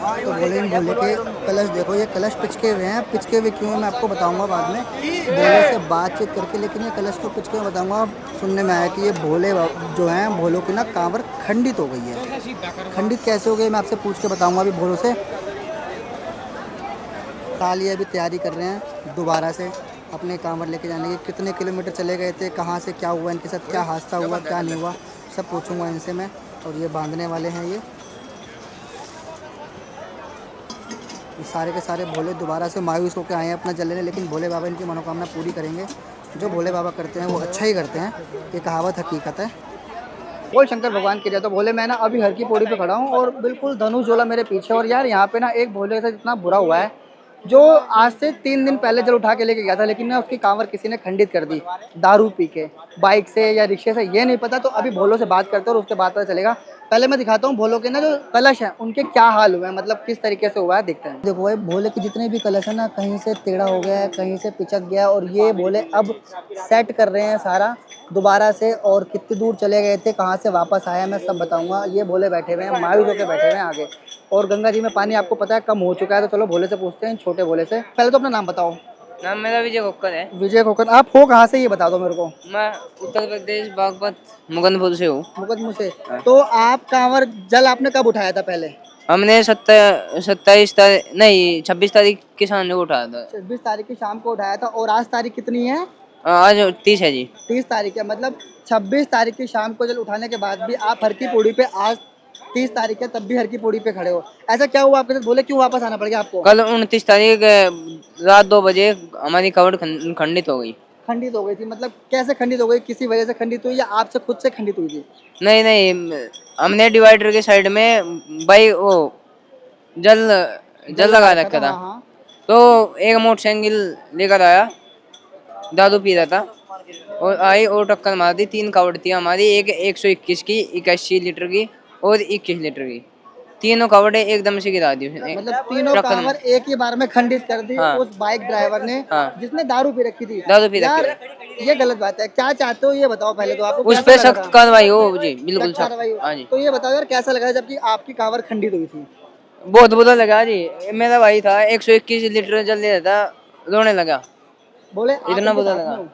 तो भोले के कलश देखो, ये कलश पिचके हुए हैं। पिचके हुए क्यों हैं मैं आपको बताऊंगा बाद में, भोले से बातचीत करके। लेकिन ये कलश को पिचके हुए बताऊंगा। सुनने में आया कि ये जो हैं भोलों की ना कांवर खंडित हो गई है। खंडित कैसे हो गई मैं आपसे पूछ के बताऊंगा अभी भोलों से। साल ये अभी तैयारी कर रहे हैं दोबारा से अपने कांवर लेके जाने की। कितने किलोमीटर चले गए थे, कहाँ से क्या हुआ, इनके साथ क्या हादसा हुआ, क्या नहीं हुआ, सब पूछूंगा इनसे मैं। और ये बांधने वाले हैं ये सारे के सारे भोले दोबारा से मायूस होकर आए हैं अपना जल लेने। लेकिन भोले बाबा इनकी मनोकामना पूरी करेंगे। जो भोले बाबा करते हैं वो अच्छा ही करते हैं, ये कहावत हकीकत है। बोल शंकर भगवान की जय। तो भोले मैं ना अभी हर की पौड़ी पे खड़ा हूँ और बिल्कुल धनुष जोला मेरे पीछे। और यार यहाँ पे ना एक भोले के साथ इतना बुरा हुआ है, जो आज से 3 दिन पहले जल उठा के लेके गया था, लेकिन ना उसकी कांवर किसी ने खंडित कर दी दारू पी के, बाइक से या रिक्शे से, ये नहीं पता। तो अभी भोलों से बात करते हैं और उसके बाद पता चलेगा। पहले मैं दिखाता हूँ भोलों के ना जो कलश हैं उनके क्या हाल हुए हैं, मतलब किस तरीके से हुआ है, देखते हैं। देखो भाई भोले के जितने भी कलश है ना, कहीं से टेढ़ा हो गया है, कहीं से पिचक गया। और ये भोले अब सेट कर रहे हैं सारा दोबारा से। और कितनी दूर चले गए थे, कहाँ से वापस आया, मैं सब बताऊंगा। ये भोले बैठे हुए हैं, मायूस होकर बैठे हुए हैं आगे। और गंगा जी में पानी आपको पता है कम हो चुका है। तो चलो भोले से पूछते हैं, छोटे भोले से। पहले तो अपना नाम बताओ। नाम मेरा विजय खोकर है। विजय खोकर। आप हो कहाँ से ये बता दो मेरे को। मैं उत्तर प्रदेश बागपत मुकंदपुर से हूँ। मुकदमों से। तो आप कांवर जल आपने कब उठाया था पहले। हमने 27 तारीख नहीं 26 तारीख के सामने को उठाया था। 26 तारीख की शाम को उठाया था। और आज तारीख कितनी है। आज 30 है जी। 30 तारीख है, मतलब 26 तारीख की शाम को जल उठाने के बाद भी आप हर की पौड़ी पे आज 30 तारीख है तब भी हर की पौड़ी पे खड़े हो। ऐसा क्या हुआ आपके साथ, बोले क्यों वापस आना पड़ गया आपको। कल 29 तारीख रात 2 बजे हमारी कवड़ खंडित हो गई। खंडित हो गई थी, मतलब कैसे खंडित हो गई, किसी वजह से खंडित हुई या आपसे खुद से खंडित हुई थी। नहीं नहीं, हमने डिवाइडर के साइड में वो जल जल लगा रखा था। हाँ हाँ। तो एक मोटरसाइकिल लेकर आया, दारू पी रहा था और आई और टक्कर मार दी। 3 कावड़ थी हमारी, एक 121 की, 81 लीटर की और 21 लीटर की। तीनों कावड़े एकदम से गिरा दी उसने, मतलब तीनों टक्कर कांवर एक ही बार में खंडित कर दी। हाँ। उस बाइक ड्राइवर ने, हाँ। जिसने दारू पी रखी थी। दारू पी रखी यार ये गलत बात है, क्या चाहते हो ये बताओ पहले तो। आपको उस कैसा पे लगा सख्त था। कार्रवाई हो जी, बिल्कुल सख्त सख्त। कार्रवाई हो। हाँ जी, तो ये बताओ यार कैसा लगा जबकि आपकी कांवर खंडित हुई थी। बहुत बुरा लगा जी। मेरा भाई था, 121 लीटर जल ले रहा था, रोने लगा। बोले आप इतना इनके बुरा साथ में लगा। हो।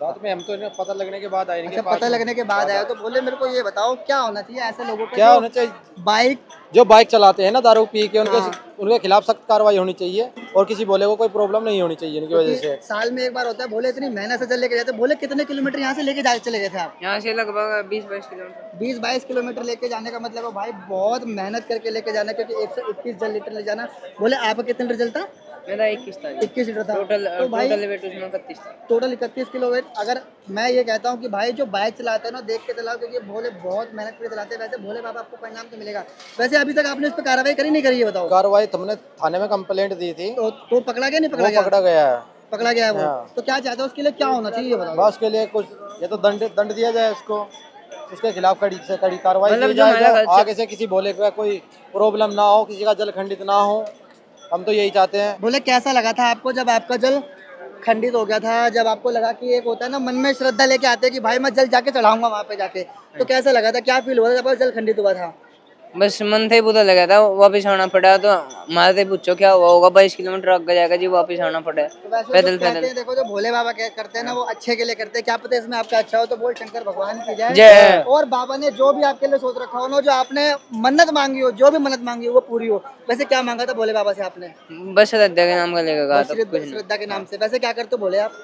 साथ में हम तो इन्हें पता लगने के बाद आए, अच्छा, पता लगने के बाद आया। तो बोले मेरे को ये बताओ क्या होना चाहिए ऐसे लोगों पे क्या जो होना चाहिए। बाइक। जो बाइक चलाते हैं ना दारू पी के, हाँ। उनके खिलाफ सख्त कार्रवाई होनी चाहिए और किसी भोले को कोई प्रॉब्लम नहीं होनी चाहिए इनकी वजह क्योंकि से। साल में एक बार होता है। बोले इतनी मेहनत से जल लेके जाते। बोले कितने किलोमीटर यहाँ से लेके जा चले गए थे आप। यहाँ से लगभग 20-22 किलोमीटर। 20-22 किलोमीटर लेके जाने का मतलब है भाई बहुत मेहनत करके लेके जाना, क्योंकि 121 जल लीटर ले जाना। बोले आपका कितने लीटर जलता। मेरा 21 था जी। 21 लीटर था। टोटल तो भाई टोटल वेट उसमें 31 था। Total 31 kilo weight. अगर मैं ये कहता हूँ कि भाई जो बाइक चलाते हैं ना देख के चलाओ, क्योंकि भोले बहुत मेहनत करके चलाते हैं। वैसे भोले बाबा आपको परिणाम तो मिलेगा। वैसे अभी तक आपने इस पर कार्रवाई करी नहीं करी ये बताओ। कार्रवाई हमने थाने में कंप्लेंट दी थी, तो पकड़ा गया नहीं वो पकड़ा गया। पकड़ा गया है। पकड़ा गया है वो। हाँ। तो क्या चाहते हो उसके लिए क्या होना चाहिए ये बताओ। बस के लिए कुछ ये तो दंड दंड दिया जाए उसको, उसके खिलाफ कड़ी से कड़ी कार्रवाई मतलब की जो जाए, हमारा जो आगे से किसी भोले का कोई प्रॉब्लम ना हो, किसी का जल खंडित ना हो। हम तो यही चाहते हैं। बोले कैसा लगा था आपको जब आपका जल खंडित हो गया था, जब आपको लगा कि एक होता है ना मन में श्रद्धा लेके आते हैं कि भाई मैं जल जाके चढ़ाऊंगा वहां पे जाके, तो कैसा लगा था, क्या फील हुआ था जब आपका जल खंडित हुआ था। बस मन से बुरा लगा था, वापस आना पड़ा। तो हमारे से पूछो क्या हुआ होगा, 22 किलोमीटर आगे जाएगा जी, वापस आना पड़ा तो वैसे जो पैदल कहते पैदल। हैं, देखो जो भोले बाबा क्या करते हैं ना वो अच्छे के लिए करते हैं। क्या पता इसमें आपका अच्छा हो। तो बोल शंकर भगवान की जय। जय। और बाबा ने जो भी आपके लिए सोच रखा हो ना, जो आपने मन्नत मांगी हो, जो भी मन्नत मांगी हो वो पूरी हो। वैसे क्या मांगा था भोले बाबा से आपने। बस श्रद्धा के नाम का लेगा बस तो कुछ नहीं। श्रद्धा के नाम से। वैसे क्या करते हो भोले आप।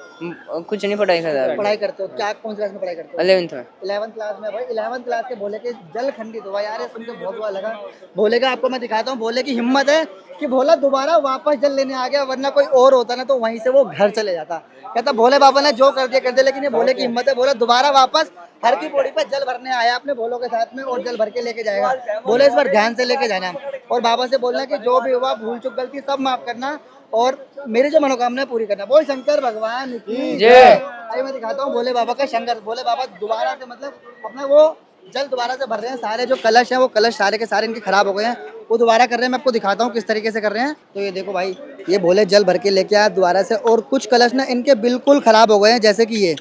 कुछ नहीं, पढ़ाई कर रहा पढ़ाई करते हो क्या, कौन सी क्लास में पढ़ाई करते हो। 11th में। 11th क्लास में। भाई 11th क्लास के भोले के जल खंडित हुआ यार, ये सुन के बहुत बुरा लगा। भोले का आपको मैं दिखाता हूँ, भोले की हिम्मत है कि भोला दोबारा वापस जल लेने आ गया। वरना कोई और होता ना तो वहीं से वो घर चले जाता। कहता भोले बाबा ने जो कर दिया, लेकिन ये भोले की हिम्मत है। भोला दोबारा वापस हर की पौड़ी पर जल भरने आया अपने भोलों के साथ में और जल भर के लेके जाएगा। बोले इस बार ध्यान से लेके जाना और बाबा से बोलना कि जो भी हुआ भूल चूक गलती सब माफ करना और मेरी जो मनोकामना पूरी करना। बोल शंकर भगवान की जय। अरे मैं दिखाता हूँ भोले बाबा का शंकर। भोले बाबा दोबारा से मतलब अपना वो जल दोबारा से भर रहे हैं। सारे जो कलश हैं वो कलश सारे के सारे इनके खराब हो गए हैं, वो दोबारा कर रहे हैं। मैं आपको दिखाता हूँ किस तरीके से कर रहे हैं। तो ये देखो भाई, ये भोले जल भर के लेके आया दोबारा से। और कुछ कलश ना इनके बिल्कुल खराब हो गए हैं, जैसे कि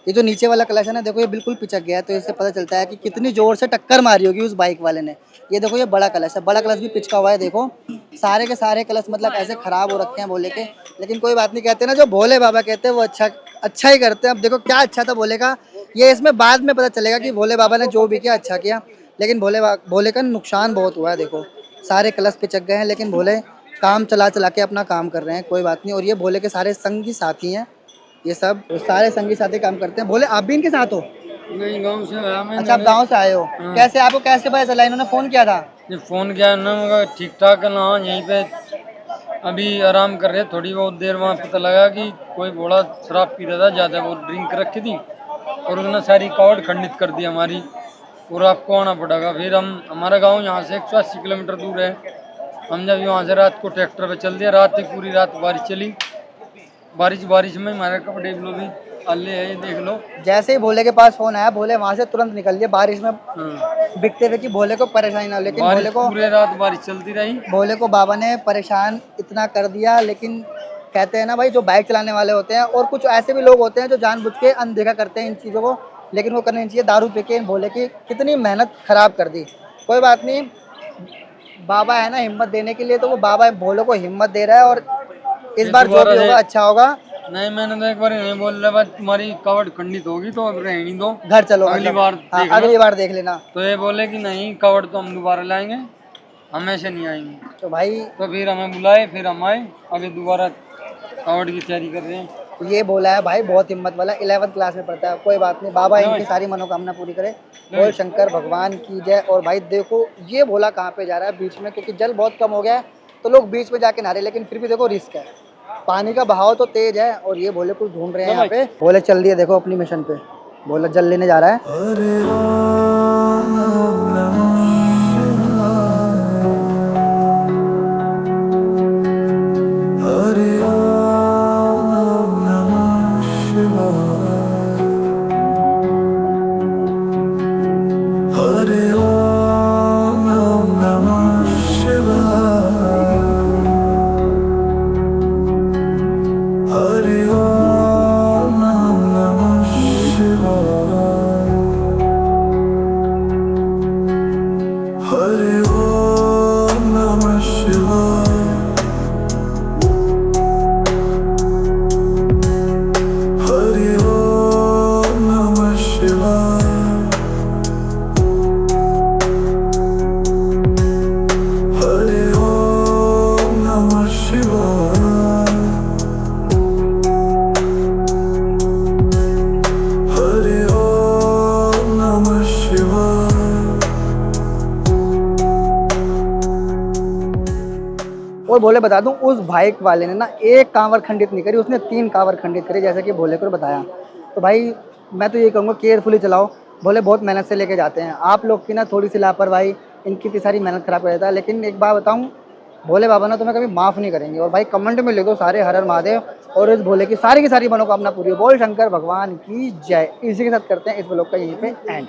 ये जो नीचे वाला कलश है ना, देखो ये बिल्कुल पिचक गया है, तो इससे पता चलता है कि कितनी जोर से टक्कर मारी होगी उस बाइक वाले ने। ये देखो ये बड़ा कलश है, बड़ा कलश भी पिचका हुआ है। देखो सारे के सारे कलश मतलब ऐसे खराब हो रखे हैं भोले के, लेकिन कोई बात नहीं। कहते हैं ना जो भोले बाबा कहते हैं वो अच्छा ही करते हैं। अब देखो क्या अच्छा था भोले का, ये इसमें बाद में पता चलेगा कि भोले बाबा ने जो भी किया अच्छा किया, लेकिन भोले का नुकसान बहुत हुआ है। देखो सारे कलश पिचक गए हैं, लेकिन भोले काम चला चला के अपना काम कर रहे हैं, कोई बात नहीं। और ये भोले के सारे संगी साथी हैं, ये सब सारे संगी साथी काम करते हैं। भोले आप भी इनके साथ हो? नहीं, गांव से आया मैं। अच्छा आप गांव से आए हो। कैसे आपको कैसे पता चला? इन्होंने फोन किया था? ये फोन किया ना, मगर ठीक ठाक है ना, यहीं पे अभी आराम कर रहे। थोड़ी बहुत देर वहाँ पता लगा कि कोई बड़ा शराब पी रहा था, ज़्यादा वो ड्रिंक रखी थी और उसने सारी कावड़ खंडित कर दी हमारी, और आपको आना पड़ेगा। फिर हमारा गांव यहाँ से 180 किलोमीटर दूर है। हम जब यहाँ से रात को ट्रैक्टर पे चल दिया, रात की पूरी रात बारिश चली। बारिश में हमारे कपड़े भी अल्ले है, ये देख लो। जैसे ही भोले के पास फोन आया, भोले वहाँ से तुरंत निकल लिए बारिश में बिकते हुए कि भोले को परेशानी ना हो। लेकिन भोले को पूरे रात बारिश चलती रही। भोले को बाबा ने परेशान इतना कर दिया। लेकिन कहते हैं ना भाई, जो बाइक चलाने वाले होते हैं और कुछ ऐसे भी लोग होते हैं जो जानबूझ के अनदेखा करते हैं इन चीज़ों को, लेकिन वो करना नहीं चाहिए। दारू पी के भोले की कितनी मेहनत खराब कर दी। कोई बात नहीं, बाबा है ना हिम्मत देने के लिए, तो वो बाबा भोले को हिम्मत दे रहा है और इस बार जो भी होगा अच्छा होगा। नहीं, मैंने तो एक बार नहीं बोल रहा, बस तुम्हारी कवड़ खंडित होगी तो अब रहने दो, घर चलो, अगली मतलब बार हाँ, देख लो। अगली बार देख लेना। तो ये बोले कि नहीं, कवड़ तो हम दोबारा लाएंगे, हमेशा नहीं आएंगे। तो भाई तो फिर हमें बुलाए, फिर हम आए, अभी दोबारा कवड़ की तैयारी कर रहे हैं। ये बोला है भाई, बहुत हिम्मत वाला, 11th क्लास में पढ़ता है। कोई बात नहीं, बाबा इनकी सारी मनोकामना पूरी करे। बोल शंकर भगवान की जय। और भाई देखो ये भोला कहाँ पे जा रहा है बीच में, क्योंकि जल बहुत कम हो गया है तो लोग बीच में जाके नहा रहे, लेकिन फिर भी देखो रिस्क है, पानी का बहाव तो तेज है। और ये भोले कुछ ढूंढ रहे हैं यहाँ पे। भोले चल दिए देखो अपनी मिशन पे, भोला जल लेने जा रहा है। और भोले बता दूं, उस बाइक वाले ने ना एक कांवर खंडित नहीं करी, उसने 3 कांवर खंडित करी, जैसे कि भोले को बताया। तो भाई मैं तो ये कहूँगा केयरफुली चलाओ। भोले बहुत मेहनत से लेके जाते हैं, आप लोग की ना थोड़ी सी लापरवाही इनकी इतनी सारी मेहनत खराब कर देता है। लेकिन एक बात बताऊँ, भोले बाबा ना तुम्हें कभी माफ़ नहीं करेंगे। और भाई कमेंट में लिख दो सारे हर हर महादेव, और इस भोले की सारी मनोकामना पूरी हो। बोल शंकर भगवान की जय। इसी के साथ करते हैं इस ब्लॉग का यहीं पे एंड।